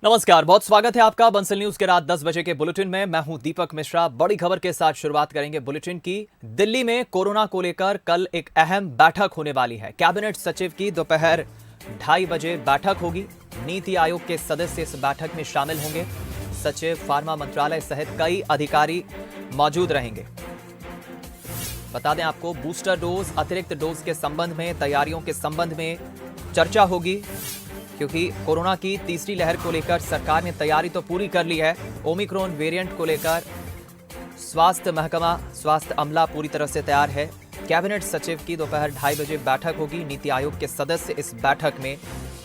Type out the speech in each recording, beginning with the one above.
नमस्कार, बहुत स्वागत है आपका बंसल न्यूज के रात 10 बजे के बुलेटिन में। मैं हूं दीपक मिश्रा। बड़ी खबर के साथ शुरुआत करेंगे बुलेटिन की। दिल्ली में कोरोना को लेकर कल एक अहम बैठक होने वाली है। कैबिनेट सचिव की दोपहर 2:30 बजे बैठक होगी। नीति आयोग के सदस्य इस बैठक में शामिल होंगे। सचिव, फार्मा मंत्रालय सहित कई अधिकारी मौजूद रहेंगे। बता दें आपको, बूस्टर डोज, अतिरिक्त डोज के संबंध में, तैयारियों के संबंध में चर्चा होगी, क्योंकि कोरोना की तीसरी लहर को लेकर सरकार ने तैयारी तो पूरी कर ली है। ओमिक्रॉन वेरिएंट को लेकर स्वास्थ्य महकमा, स्वास्थ्य अमला पूरी तरह से तैयार है। कैबिनेट सचिव की दोपहर 2:30 बजे बैठक होगी। नीति आयोग के सदस्य इस बैठक में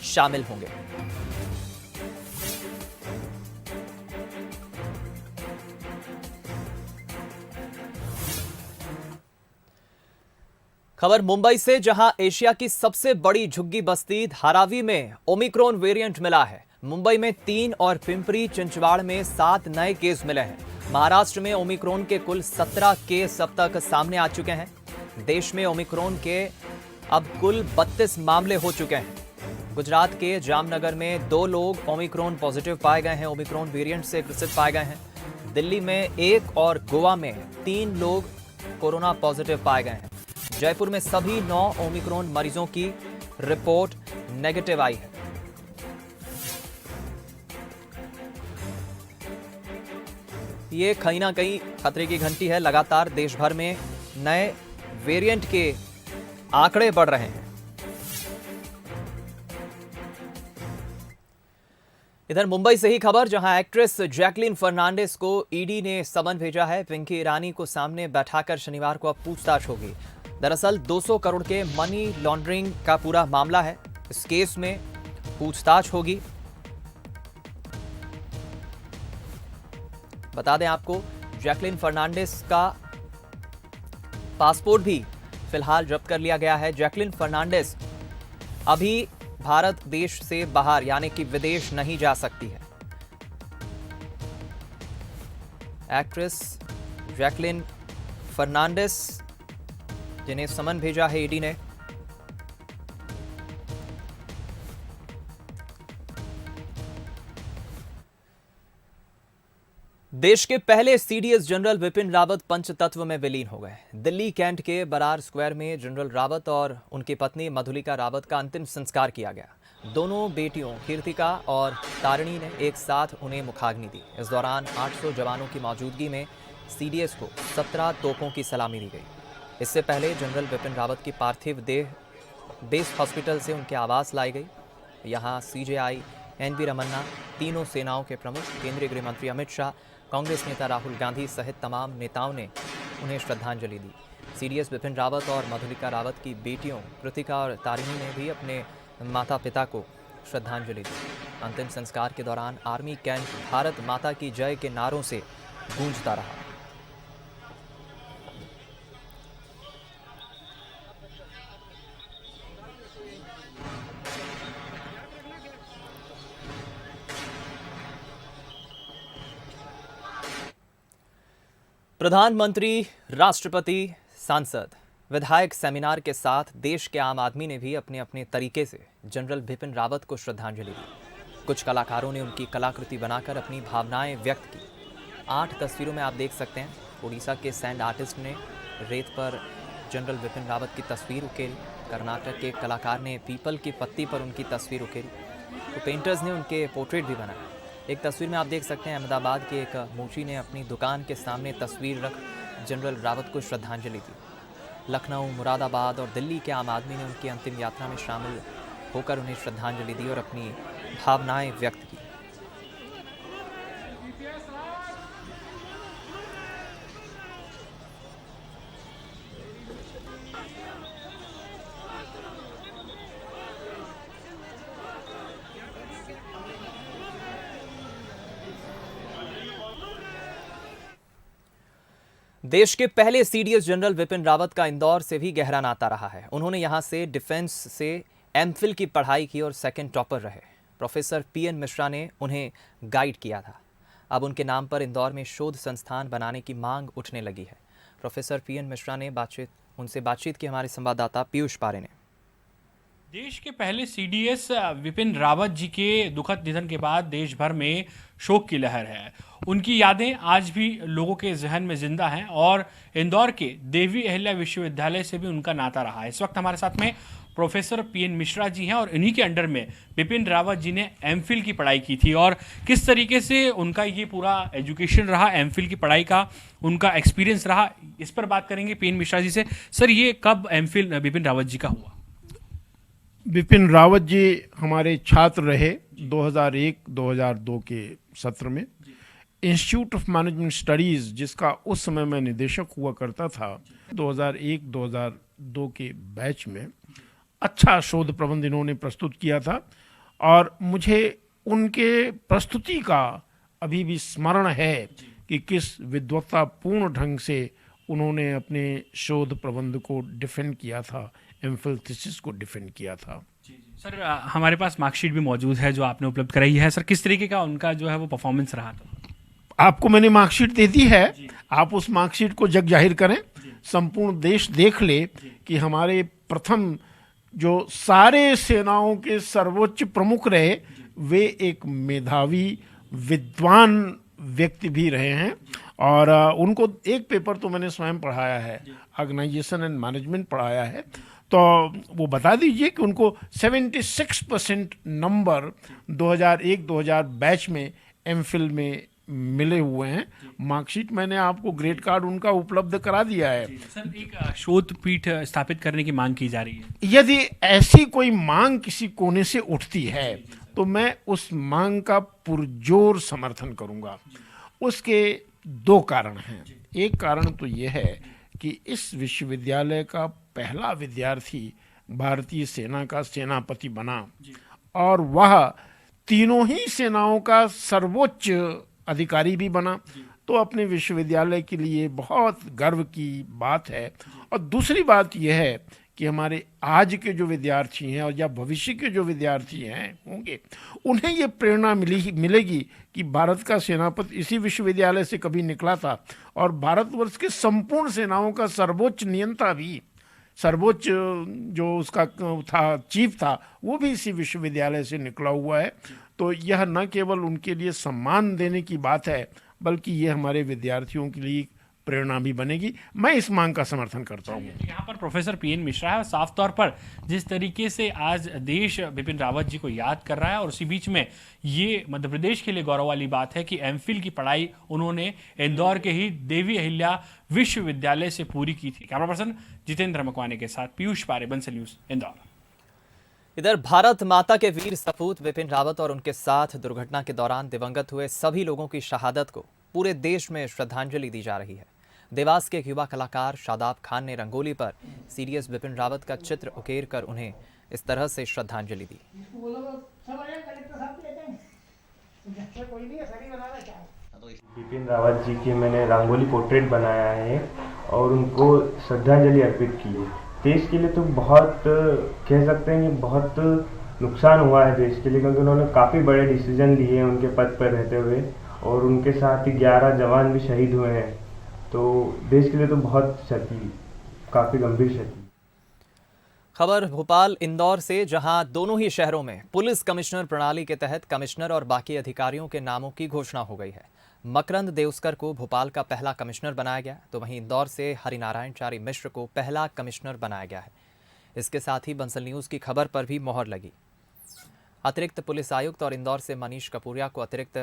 शामिल होंगे। खबर मुंबई से, जहां एशिया की सबसे बड़ी झुग्गी बस्ती धारावी में ओमिक्रॉन वेरिएंट मिला है। मुंबई में 3 और पिंपरी चिंचवाड़ में 7 नए केस मिले हैं। महाराष्ट्र में ओमिक्रॉन के कुल 17 केस अब तक सामने आ चुके हैं। देश में ओमिक्रॉन के अब कुल 32 मामले हो चुके हैं। गुजरात के जामनगर में 2 लोग ओमिक्रॉन पॉजिटिव पाए गए हैं, ओमिक्रॉन वेरिएंट से ग्रसित पाए गए हैं। दिल्ली में 1 और गोवा में 3 लोग कोरोना पॉजिटिव पाए गए हैं। जयपुर में सभी 9 ओमिक्रॉन मरीजों की रिपोर्ट नेगेटिव आई है। ये कहीं ना कहीं खतरे की घंटी है। लगातार देश भर में नए वेरिएंट के आंकड़े बढ़ रहे हैं। इधर मुंबई से ही खबर, जहां एक्ट्रेस जैकलीन फर्नांडिस को ईडी ने समन भेजा है। पिंकी ईरानी को सामने बैठाकर शनिवार को अब पूछताछ होगी। दरअसल 200 करोड़ के मनी लॉन्ड्रिंग का पूरा मामला है। इस केस में पूछताछ होगी। बता दें आपको, जैकलीन फर्नांडिस का पासपोर्ट भी फिलहाल जब्त कर लिया गया है। जैकलीन फर्नांडिस अभी भारत देश से बाहर यानी कि विदेश नहीं जा सकती है। एक्ट्रेस जैकलीन फर्नांडिस, जिन्हें समन भेजा है ईडी ने। देश के पहले सीडीएस जनरल विपिन रावत पंचतत्व में विलीन हो गए। दिल्ली कैंट के बरार स्क्वायर में जनरल रावत और उनकी पत्नी मधुलिका रावत का अंतिम संस्कार किया गया। दोनों बेटियों कीर्तिका और तारिणी ने एक साथ उन्हें मुखाग्नि दी। इस दौरान 800 जवानों की मौजूदगी में सीडीएस को 17 तोपों की सलामी दी गई। इससे पहले जनरल विपिन रावत की पार्थिव देह बेस हॉस्पिटल से उनके आवास लाई गई। यहां सीजेआई, एनवी रमन्ना, तीनों सेनाओं के प्रमुख, केंद्रीय गृह मंत्री अमित शाह, कांग्रेस नेता राहुल गांधी सहित तमाम नेताओं ने उन्हें श्रद्धांजलि दी। सीडीएस विपिन रावत और मधुलिका रावत की बेटियों कृतिका और तारिणी ने भी अपने माता पिता को श्रद्धांजलि दी। अंतिम संस्कार के दौरान आर्मी कैंप भारत माता की जय के नारों से गूंजता रहा। प्रधानमंत्री, राष्ट्रपति, सांसद, विधायक सेमिनार के साथ देश के आम आदमी ने भी अपने अपने तरीके से जनरल बिपिन रावत को श्रद्धांजलि दी। कुछ कलाकारों ने उनकी कलाकृति बनाकर अपनी भावनाएं व्यक्त की। 8 तस्वीरों में आप देख सकते हैं, उड़ीसा के सैंड आर्टिस्ट ने रेत पर जनरल बिपिन रावत की तस्वीर उकेरी। कर्नाटक के कलाकार ने पीपल की पत्ती पर उनकी तस्वीर उकेरी। तो पेंटर्स ने उनके पोर्ट्रेट भी बनाए। एक तस्वीर में आप देख सकते हैं, अहमदाबाद के एक मोची ने अपनी दुकान के सामने तस्वीर रख जनरल रावत को श्रद्धांजलि दी। लखनऊ, मुरादाबाद और दिल्ली के आम आदमी ने उनकी अंतिम यात्रा में शामिल होकर उन्हें श्रद्धांजलि दी और अपनी भावनाएं व्यक्त की। देश के पहले सीडीएस जनरल विपिन रावत का इंदौर से भी गहरा नाता रहा है। उन्होंने यहां से डिफेंस से एमफिल की पढ़ाई की और सेकंड टॉपर रहे। प्रोफेसर पीएन मिश्रा ने उन्हें गाइड किया था। अब उनके नाम पर इंदौर में शोध संस्थान बनाने की मांग उठने लगी है। प्रोफेसर पीएन मिश्रा ने उनसे बातचीत की हमारे संवाददाता पीयूष पारे ने। देश के पहले सीडीएस विपिन रावत जी के दुखद निधन के बाद देश भर में शोक की लहर है। उनकी यादें आज भी लोगों के जहन में जिंदा हैं और इंदौर के देवी अहिल्या विश्वविद्यालय से भी उनका नाता रहा है। इस वक्त हमारे साथ में प्रोफेसर पीएन मिश्रा जी हैं और इन्हीं के अंडर में विपिन रावत जी ने एमफिल की पढ़ाई की थी और किस तरीके से उनका ये पूरा एजुकेशन रहा, एमफिल की पढ़ाई का उनका एक्सपीरियंस रहा, इस पर बात करेंगे पीएन मिश्रा जी से। सर, ये कब एमफिल विपिन रावत जी का हुआ? विपिन रावत जी हमारे छात्र रहे 2001-2002 के सत्र में। इंस्टीट्यूट ऑफ मैनेजमेंट स्टडीज़, जिसका उस समय मैं निदेशक हुआ करता था, 2001-2002 के बैच में अच्छा शोध प्रबंध इन्होंने प्रस्तुत किया था और मुझे उनके प्रस्तुति का अभी भी स्मरण है कि किस विद्वत्तापूर्ण ढंग से उन्होंने अपने शोध प्रबंध को डिफेंड किया था, एमफिल थीसिस को डिफेंड किया था। सर, हमारे पास मार्कशीट भी मौजूद है जो आपने उपलब्ध कराई है। सर, किस तरीके का उनका जो है वो परफॉर्मेंस रहा था? आपको मैंने मार्कशीट दे दी है, आप उस मार्कशीट को जग जाहिर करें, संपूर्ण देश देख ले कि हमारे प्रथम जो सारे सेनाओं के सर्वोच्च प्रमुख रहे, वे एक मेधावी विद्वान व्यक्ति भी रहे हैं। और उनको एक पेपर तो मैंने स्वयं पढ़ाया है, ऑर्गेनाइजेशन एंड मैनेजमेंट पढ़ाया है। तो वो बता दीजिए कि उनको 76% नंबर 2001-2000 बैच में एमफिल में मिले हुए हैं। मार्कशीट मैंने आपको ग्रेड कार्ड उनका उपलब्ध करा दिया है। सर, एक शोध पीठ स्थापित करने की मांग की जा रही है। यदि ऐसी कोई मांग किसी कोने से उठती है तो मैं उस मांग का पुरजोर समर्थन करूंगा। उसके दो कारण हैं। एक कारण तो यह है कि इस विश्वविद्यालय का पहला विद्यार्थी भारतीय सेना का सेनापति बना और वह तीनों ही सेनाओं का सर्वोच्च अधिकारी भी बना, तो अपने विश्वविद्यालय के लिए बहुत गर्व की बात है। और दूसरी बात यह है कि हमारे आज के जो विद्यार्थी हैं और या भविष्य के जो विद्यार्थी हैं होंगे, उन्हें ये प्रेरणा मिलेगी कि भारत का सेनापति इसी विश्वविद्यालय से कभी निकला था और भारतवर्ष के संपूर्ण सेनाओं का सर्वोच्च नियंता भी, सर्वोच्च जो उसका था चीफ था, वो भी इसी विश्वविद्यालय से निकला हुआ है। तो यह न केवल उनके लिए सम्मान देने की बात है, बल्कि ये हमारे विद्यार्थियों के लिए प्रेरणा भी बनेगी। मैं इस मांग का समर्थन करता हूँ। यहाँ पर प्रोफेसर पीएन मिश्रा है। साफ तौर पर जिस तरीके से आज देश विपिन रावत जी को याद कर रहा है और उसी बीच में ये मध्य प्रदेश के लिए गौरव वाली बात है कि एमफिल की पढ़ाई उन्होंने इंदौर के ही देवी अहिल्या विश्वविद्यालय से पूरी की थी। कैमरा पर्सन जितेंद्र मकवाने के साथ पीयूष पारे, बंसल न्यूज, इंदौर। इधर भारत माता के वीर सपूत विपिन रावत और उनके साथ दुर्घटना के दौरान दिवंगत हुए सभी लोगों की शहादत को पूरे देश में श्रद्धांजलि दी जा रही है। देवास के एक युवा कलाकार शादाब खान ने रंगोली पर सीडीएस विपिन रावत का चित्र उकेर कर उन्हें इस तरह से श्रद्धांजलि दी। विपिन रावत जी की मैंने रंगोली पोर्ट्रेट बनाया है और उनको श्रद्धांजलि अर्पित की है। देश के लिए तो बहुत कह सकते हैं कि बहुत नुकसान हुआ है देश के लिए, क्योंकि उन्होंने काफ़ी बड़े डिसीजन लिए हैं उनके पद पर रहते हुए और उनके साथ ही 11 जवान भी शहीद हुए हैं। तो देश के लिए तो बहुत क्षति, काफ़ी गंभीर क्षति। खबर भोपाल इंदौर से, जहां दोनों ही शहरों में पुलिस कमिश्नर प्रणाली के तहत कमिश्नर और बाकी अधिकारियों के नामों की घोषणा हो गई है। मकरंद देउस्कर को भोपाल का पहला कमिश्नर बनाया गया, तो वहीं इंदौर से हरिनारायण चारी मिश्र को पहला कमिश्नर बनाया गया है। इसके साथ ही बंसल न्यूज़ की खबर पर भी मोहर लगी। अतिरिक्त पुलिस आयुक्त और इंदौर से मनीष कपूरिया को अतिरिक्त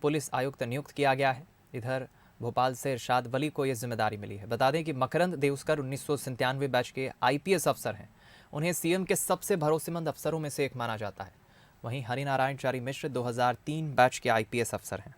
पुलिस आयुक्त नियुक्त किया गया है। इधर भोपाल से इरशाद वली को यह जिम्मेदारी मिली है। बता दें कि मकरंद देउस्कर 1997 बैच के आईपीएस अफसर हैं। उन्हें सीएम के सबसे भरोसेमंद अफसरों में से एक माना जाता है। वहीं हरिनारायण चारी मिश्र 2003 बैच के आईपीएस अफसर हैं।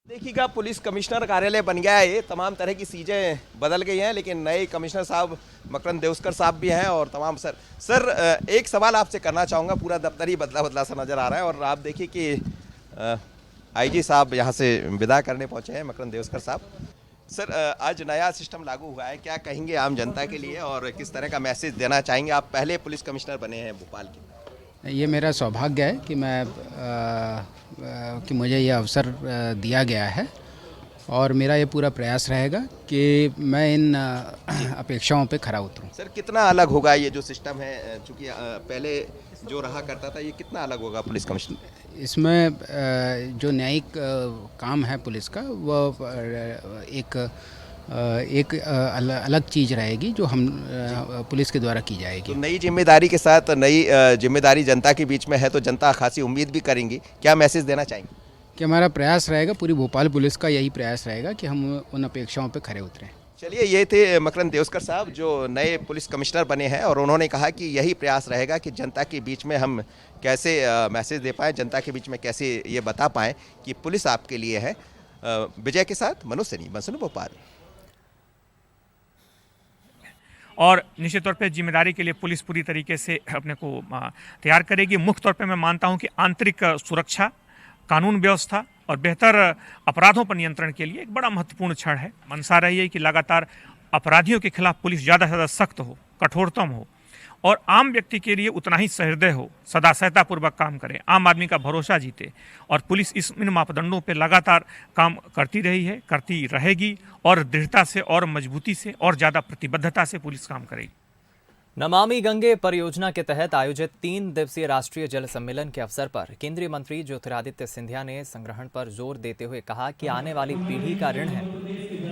देखिएगा, पुलिस कमिश्नर कार्यालय बन गया है। ये तमाम तरह की चीज़ें बदल गई हैं, लेकिन नए कमिश्नर साहब मकरंद देउस्कर साहब भी हैं और तमाम सर एक सवाल आपसे करना चाहूँगा। पूरा दफ्तर ही बदला बदला सा नज़र आ रहा है और आप देखिए कि आईजी साहब यहाँ से विदा करने पहुँचे हैं, मकरंद देउस्कर साहब। सर, आज नया सिस्टम लागू हुआ है, क्या कहेंगे आम जनता के लिए और किस तरह का मैसेज देना चाहेंगे? आप पहले पुलिस कमिश्नर बने हैं भोपाल के। ये मेरा सौभाग्य है कि कि मुझे ये अवसर दिया गया है और मेरा ये पूरा प्रयास रहेगा कि मैं इन अपेक्षाओं पे खरा उतरूं। सर कितना अलग होगा ये जो सिस्टम है, चूंकि पहले जो रहा करता था, ये कितना अलग होगा पुलिस कमिश्नर? इसमें जो न्यायिक काम है पुलिस का वो एक अलग चीज़ रहेगी जो हम पुलिस के द्वारा की जाएगी। तो नई जिम्मेदारी के साथ नई जिम्मेदारी जनता के बीच में है, तो जनता खासी उम्मीद भी करेंगी। क्या मैसेज देना चाहेंगे? कि हमारा प्रयास रहेगा, पूरी भोपाल पुलिस का यही प्रयास रहेगा कि हम उन अपेक्षाओं पे खरे उतरें। चलिए, ये थे मकरंद देवस्कर साहब जो नए पुलिस कमिश्नर बने हैं, और उन्होंने कहा कि यही प्रयास रहेगा कि जनता के बीच में हम कैसे मैसेज दे पाएँ, जनता के बीच में कैसे ये बता पाएँ कि पुलिस आपके लिए है। विजय के साथ मनोज सैनी, बंसुल, भोपाल। और निश्चित तौर पे जिम्मेदारी के लिए पुलिस पूरी तरीके से अपने को तैयार करेगी। मुख्य तौर पे मैं मानता हूं कि आंतरिक सुरक्षा, कानून व्यवस्था और बेहतर अपराधों पर नियंत्रण के लिए एक बड़ा महत्वपूर्ण क्षण है। मंशा रही है कि लगातार अपराधियों के खिलाफ पुलिस ज़्यादा से ज़्यादा सख्त हो, कठोरतम हो और आम व्यक्ति के लिए उतना ही सहृदय हो, सदा सहायतापूर्वक काम करे, आम आदमी का भरोसा जीते। और पुलिस इन मापदंडों पर लगातार काम करती रही है, करती रहेगी और दृढ़ता से और मजबूती से और ज़्यादा प्रतिबद्धता से पुलिस काम करेगी। नमामि गंगे परियोजना के तहत आयोजित 3 दिवसीय राष्ट्रीय जल सम्मेलन के अवसर पर केंद्रीय मंत्री ज्योतिरादित्य सिंधिया ने संग्रहण पर जोर देते हुए कहा कि आने वाली पीढ़ी का ऋण है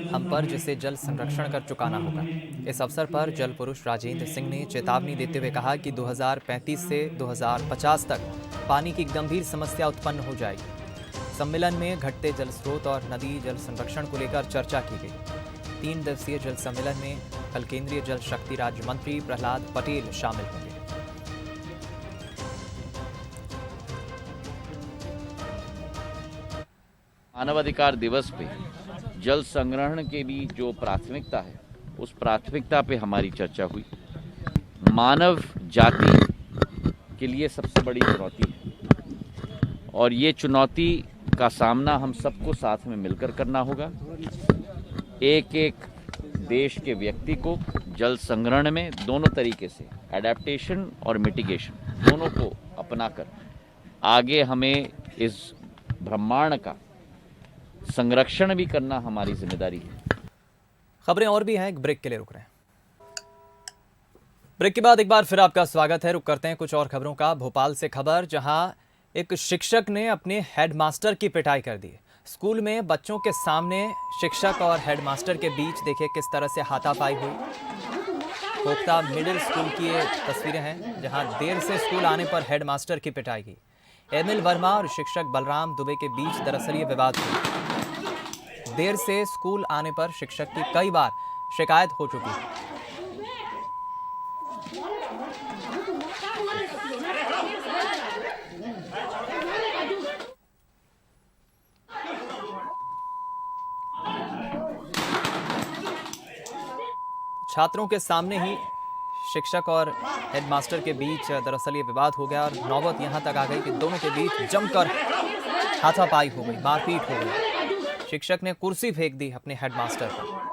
हम पर, जिसे जल संरक्षण कर चुकाना होगा। इस अवसर पर जल पुरुष राजेंद्र सिंह ने चेतावनी देते हुए कहा कि 2035 से 2050 तक पानी की गंभीर समस्या उत्पन्न हो जाएगी। सम्मेलन में घटते जल स्रोत और नदी जल संरक्षण को लेकर चर्चा की गई। 3 दिवसीय जल सम्मेलन में कल केंद्रीय जल शक्ति राज्य मंत्री प्रहलाद पटेल शामिल होंगे। मानवाधिकार दिवस पे जल संग्रहण के भी जो प्राथमिकता है, उस प्राथमिकता पे हमारी चर्चा हुई। मानव जाति के लिए सबसे बड़ी चुनौती है और ये चुनौती का सामना हम सबको साथ में मिलकर करना होगा। एक एक देश के व्यक्ति को जल संग्रहण में दोनों तरीके से एडेप्टेशन और मिटिगेशन दोनों को अपनाकर आगे हमें इस ब्रह्मांड का संरक्षण भी करना हमारी जिम्मेदारी है। खबरें और भी हैं, एक ब्रेक के लिए रुक रहे हैं। ब्रेक के बाद एक बार फिर आपका स्वागत है। रुक करते हैं कुछ और खबरों का। भोपाल से खबर, जहां एक शिक्षक ने अपने हेडमास्टर की पिटाई कर दी। स्कूल में बच्चों के सामने शिक्षक और हेडमास्टर के बीच देखिए किस तरह से हाथापाई हुई। कोकता मिडिल स्कूल की ये तस्वीरें हैं, जहां देर से स्कूल आने पर हेडमास्टर की पिटाई की। एमिल वर्मा और शिक्षक बलराम दुबे के बीच दरअसल ये विवाद हुआ। देर से स्कूल आने पर शिक्षक की कई बार शिकायत हो चुकी है। छात्रों के सामने ही शिक्षक और हेडमास्टर के बीच दरअसल ये विवाद हो गया और नौबत यहां तक आ गई कि दोनों के बीच जमकर हाथापाई हो गई, मारपीट हो गई। शिक्षक ने कुर्सी फेंक दी अपने हेडमास्टर पर।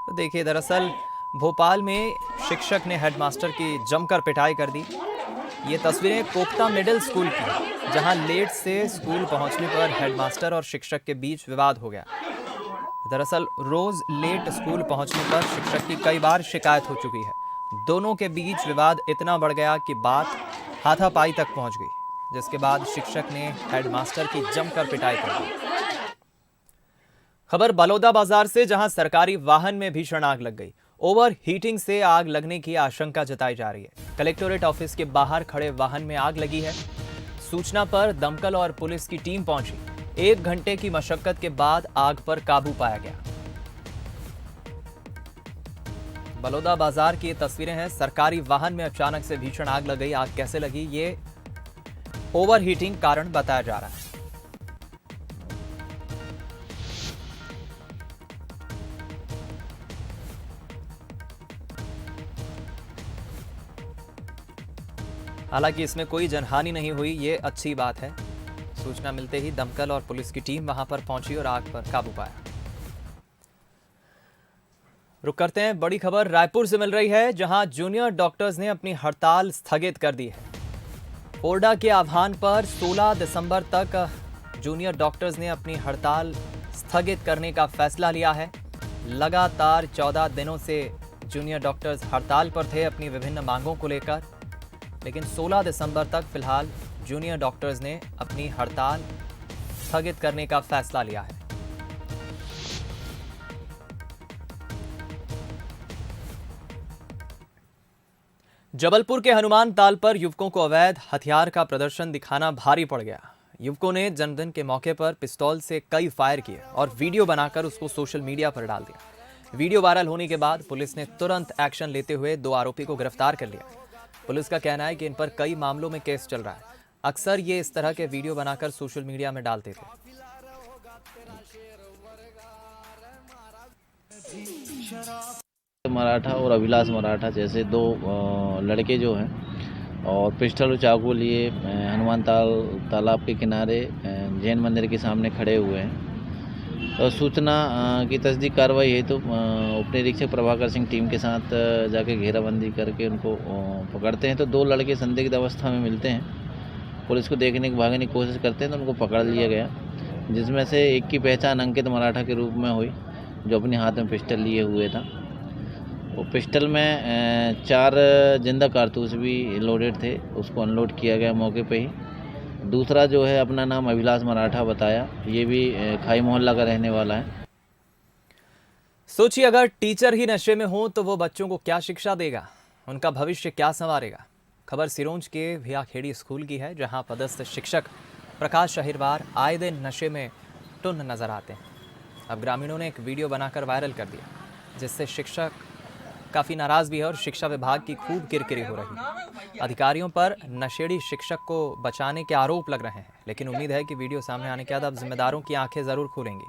तो देखिए, दरअसल भोपाल में शिक्षक ने हेडमास्टर की जमकर पिटाई कर दी। ये तस्वीरें कोकता मिडिल स्कूल की, जहां लेट से स्कूल पहुंचने पर हेडमास्टर और शिक्षक के बीच विवाद हो गया। दरअसल रोज लेट स्कूल पहुंचने पर शिक्षक की कई बार शिकायत हो चुकी है। दोनों के बीच विवाद इतना बढ़ गया कि बात हाथापाई तक पहुंच गई, जिसके बाद शिक्षक ने हेडमास्टर की जमकर पिटाई कर दी। खबर बलौदा बाजार से, जहां सरकारी वाहन में भीषण आग लग गई। ओवर हीटिंग से आग लगने की आशंका जताई जा रही है। कलेक्टोरेट ऑफिस के बाहर खड़े वाहन में आग लगी है। सूचना पर दमकल और पुलिस की टीम पहुंची। 1 घंटे की मशक्कत के बाद आग पर काबू पाया गया। बलौदा बाजार की ये तस्वीरें हैं। सरकारी वाहन में अचानक से भीषण आग लग गई। आग कैसे लगी, ये ओवर हीटिंग कारण बताया जा रहा है। हालांकि इसमें कोई जनहानि नहीं हुई, ये अच्छी बात है। सूचना मिलते ही दमकल और पुलिस की टीम वहां पर पहुंची और आग पर काबू पाया। रुक करते हैं, बड़ी खबर रायपुर से मिल रही है, जहां जूनियर डॉक्टर्स ने अपनी हड़ताल स्थगित कर दी है। ओरडा के आह्वान पर 16 दिसंबर तक जूनियर डॉक्टर्स ने अपनी हड़ताल स्थगित करने का फैसला लिया है। लगातार 14 दिनों से जूनियर डॉक्टर्स हड़ताल पर थे अपनी विभिन्न मांगों को लेकर, लेकिन 16 दिसंबर तक फिलहाल जूनियर डॉक्टर्स ने अपनी हड़ताल स्थगित करने का फैसला लिया है। जबलपुर के हनुमान ताल पर युवकों को अवैध हथियार का प्रदर्शन दिखाना भारी पड़ गया। युवकों ने जन्मदिन के मौके पर पिस्तौल से कई फायर किए और वीडियो बनाकर उसको सोशल मीडिया पर डाल दिया। वीडियो वायरल होने के बाद पुलिस ने तुरंत एक्शन लेते हुए 2 आरोपी को गिरफ्तार कर लिया। पुलिस का कहना है कि इन पर कई मामलों में केस चल रहा है। अक्सर ये इस तरह के वीडियो बनाकर सोशल मीडिया में डालते थे। मराठा और अभिलाष मराठा जैसे 2 लड़के जो हैं और पिस्टल और चाकू लिए हनुमान तालाब के किनारे जैन मंदिर के सामने खड़े हुए हैं। तो सूचना की तस्दीक कार्रवाई है तो उप निरीक्षक प्रभाकर सिंह टीम के साथ जाके घेराबंदी करके उनको पकड़ते हैं। तो 2 लड़के संदिग्ध अवस्था में मिलते हैं, पुलिस को देखने की भागने की कोशिश करते हैं तो उनको पकड़ लिया गया, जिसमें से एक की पहचान अंकित मराठा के रूप में हुई, जो अपने हाथ में पिस्टल लिए हुए था। वो पिस्टल में 4 जिंदा कारतूस भी लोडेड थे, उसको अनलोड किया गया मौके पे ही। दूसरा जो है अपना नाम अभिलाष मराठा बताया, ये भी खाई मोहल्ला का रहने वाला है। सोचिए, अगर टीचर ही नशे में हो तो वो बच्चों को क्या शिक्षा देगा, उनका भविष्य क्या संवारेगा। खबर सिरोंज के भियाखेड़ी स्कूल की है, जहां पदस्थ शिक्षक प्रकाश अहिरवार आए दिन नशे में टुन्न नजर आते हैं। अब ग्रामीणों ने एक वीडियो बनाकर वायरल कर दिया, जिससे शिक्षक काफ़ी नाराज़ भी है और शिक्षा विभाग की खूब किरकिरी हो रही है। अधिकारियों पर नशेड़ी शिक्षक को बचाने के आरोप लग रहे हैं, लेकिन उम्मीद है कि वीडियो सामने आने के बाद अब जिम्मेदारों की आंखें ज़रूर खुलेंगी।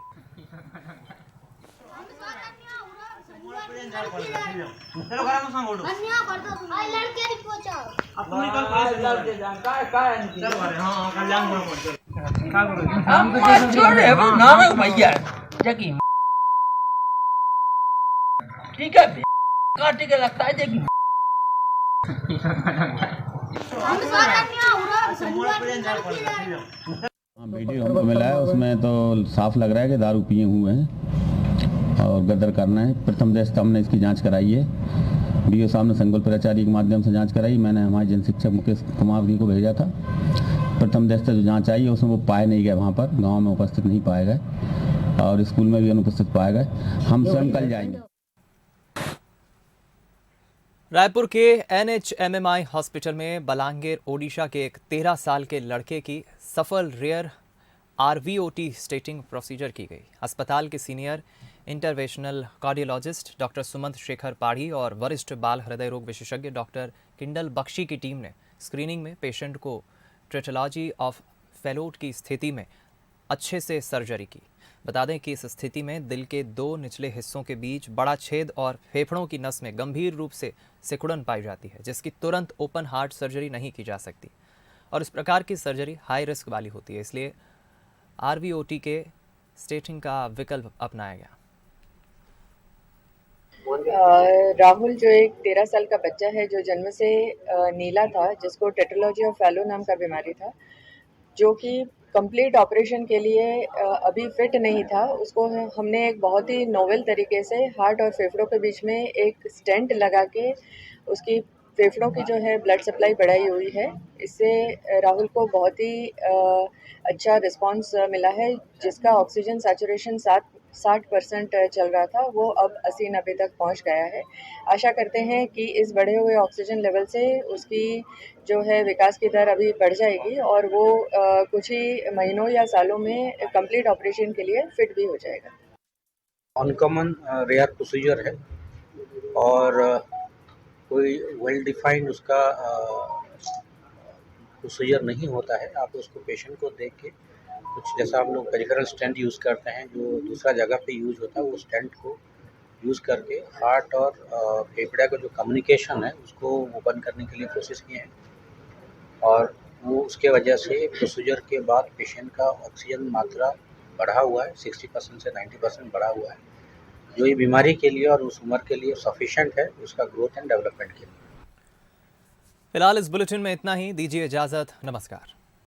ठीक है, काटे के लगता है देखिए। वीडियो हमको मिला है, उसमें तो साफ लग रहा है कि दारू पिए हुए हैं और गदर करना है। प्रथम दृष्टया हमने इसकी जांच कराई है, वीडियो सामने संकुल प्राचार्य के माध्यम से जांच कराई। मैंने हमारे जन शिक्षक मुकेश कुमार जी को भेजा था। प्रथम दृष्टया जो जांच आई है उसमें वो पाए नहीं गए, वहाँ पर गाँव में उपस्थित नहीं पाए गए और स्कूल में भी अनुपस्थित पाए गए। हम स्वयं कल जाएंगे। रायपुर के NHMMI हॉस्पिटल में बलांगीर ओडिशा के एक 13 साल के लड़के की सफल रेयर RVOT स्टेटिंग प्रोसीजर की गई। अस्पताल के senior interventional cardiologist doctor Sumant Shekhar पाढ़ी और वरिष्ठ बाल हृदय रोग विशेषज्ञ डॉक्टर किंडल बख्शी की टीम ने स्क्रीनिंग में पेशेंट को ट्रेटोलॉजी ऑफ फेलोट की स्थिति में अच्छे से सर्जरी की। बता दें कि इस स्थिति में दिल के 2 निचले हिस्सों के बीच बड़ा छेद और फेफड़ों की नस में गंभीर रूप से सिकुड़न पाई जाती है, जिसकी तुरंत ओपन हार्ट सर्जरी नहीं की जा सकती और इस प्रकार की सर्जरी हाई रिस्क वाली होती है। इसलिए RVOT के स्टेटिंग का विकल्प अपनाया गया। राहुल जो एक 13 साल का बच्चा है, जो जन्म से नीला था, जिसको टेट्रोलॉजी ऑफ फैलो नाम का बीमारी था, जो कि कंप्लीट ऑपरेशन के लिए अभी फिट नहीं था। उसको हमने एक बहुत ही नोवेल तरीके से हार्ट और फेफड़ों के बीच में एक स्टेंट लगा के उसकी फेफड़ों की जो है ब्लड सप्लाई बढ़ाई हुई है। इससे राहुल को बहुत ही अच्छा रिस्पांस मिला है, जिसका ऑक्सीजन सैचुरेशन 60% चल रहा था, वो अब 80-90 तक पहुंच गया है। आशा करते हैं कि इस बढ़े हुए ऑक्सीजन लेवल से उसकी जो है विकास की दर अभी बढ़ जाएगी और वो कुछ ही महीनों या सालों में कंप्लीट ऑपरेशन के लिए फिट भी हो जाएगा। अनकॉमन रेयर प्रोसीजर है और कोई वेल डिफाइंड उसका प्रोसीजर नहीं होता है। आप उसको पेशेंट को देख के कुछ जैसा हम लोग पेरिफेरल स्टेंट यूज़ करते हैं, जो दूसरा जगह पे यूज़ होता है, वो स्टेंट को यूज़ करके हार्ट और फेफड़े का जो कम्युनिकेशन है उसको ओपन करने के लिए कोशिश किए हैं और वो उसके वजह से प्रोसीजर के बाद पेशेंट का ऑक्सीजन मात्रा बढ़ा हुआ है, 60% से 90% बढ़ा हुआ है, जो ये बीमारी के लिए और उस उम्र के लिए सफिशिएंट है उसका ग्रोथ एंड डेवलपमेंट के लिए। फिलहाल इस बुलेटिन में इतना ही। दीजिए इजाजत। नमस्कार।